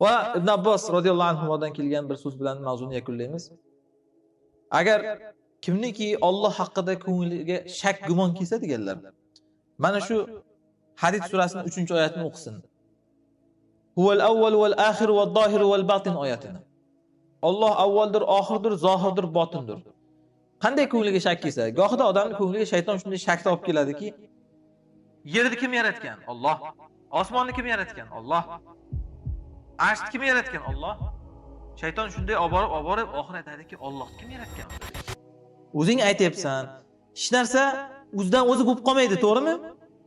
Va Ibn Abbos radhiyallohu anhudan kelgan bir so'z bilan mavzuni yakunlaymiz. Agar kimniki Alloh haqida ko'ngliga shak gumon kelsa deganlar, mana shu Hadid surasining 3-oyatini o'qisin. Huval avval val axir val zohir val batin oyatini. Alloh avvaldir, oxirdir, zohirdir, botindir. Qanday ko'ngliga shak kelsa, gohida odamning ko'ngliga shayton shunday shak topib keladiki, yerni kim yaratgan? Alloh. Osmonni kim yaratgan? Alloh. Arshni kim yaratgan? Alloh. Shayton shunday oborib oxir aytadiki, Alloh kim yaratgan? O'zing aytyapsan. Hech narsa o'zidan o'zi bo'lib qolmaydi, to'g'rimi?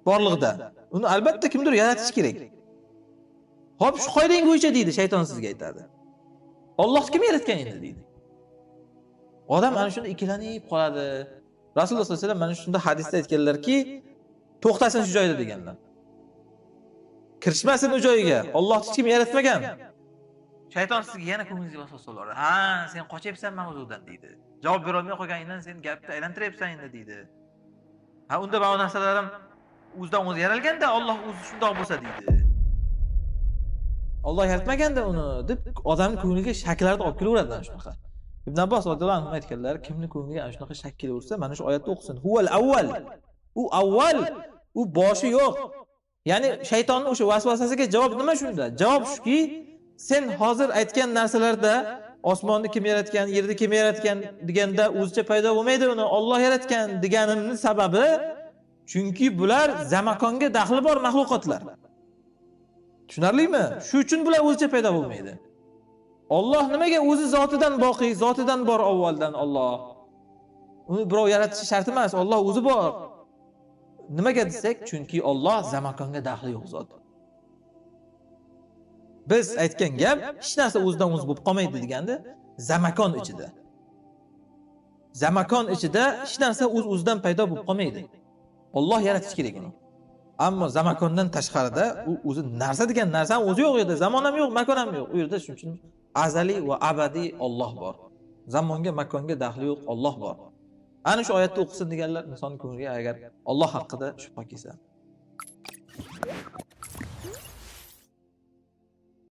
Borlig'ida. Uni albatta kimdir yaratish kerak. Xo'p, shu qoidang bo'yicha deydi, shayton sizga aytadi. Alloh kim yaratgan endi deydi. Odam ana shunda ikkilanib qoladi. Rasululloh sollallohu alayhi vasallam mana shunda hadisda aytganlarki, to'xtasin shu joyda deganlar. Kirishmasin u joyiga. Alloh hech kim yaratmagan. Shayton sizga yana ko'nglingizga vasvasa soladi. Ha, sen qochyapsan mavzudan deydi. Javob bera olmay qolganingdan sen gapni aylantiryapsan endi deydi. Ha, unda bu narsalar ham o'zidan o'zi yaralganda Alloh o'zi shundoq bo'lsa deydi. Alloh yaratmaganda uni deb odamning ko'ngliga shaklarni olib kelaveradi mana shunaqa. Ibn Abbos radhiyallohu anhu aytganlar, kimning ko'ngliga ana shunaqa shak kelaversa, mana shu oyatni o'qisin. Huval avval. U avval, u boshi yo'q. Ya'ni shaytonning o'sha vasvasasiga javob nima shunda? Javob shuki, sen hozir aytgan narsalarda osmonni kim yaratgan, yerni kim yaratgan deganda o'zicha paydo bo'lmaydi uni Alloh yaratgan deganimning sababi chunki bular zamakonga daxli bor mahluqotlar. Tushunarlimi? Shu uchun bular o'zicha paydo bo'lmaydi. Alloh nimaga o'zi zotidan boqiy, zotidan bor avvaldan Alloh. Uni birov yaratishi shart emas, Alloh o'zi bor. Nimaga desak, chunki Alloh zamakonga daxli yo'q zot. Biz aytgan gap hech narsa o'zidan o'zi bo'lib qolmaydi deganda zamakon ichida. Zamakon ichida hech narsa o'z-o'zidan paydo bo'lib qolmaydi. Alloh yaratish kerak uni. Ammo zamakondan tashqarida u o'zi narsa degan narsa o'zi yo'q edi, zamon ham yo'q, makon ham yo'q. U yerda shuning uchun azaliy va abadiy Alloh bor. Zamonga, makonga daxli yo'q, Alloh bor. Ana shu oyatni o'qisin deganlar inson ko'ngliga agar Alloh haqida shubha kelsa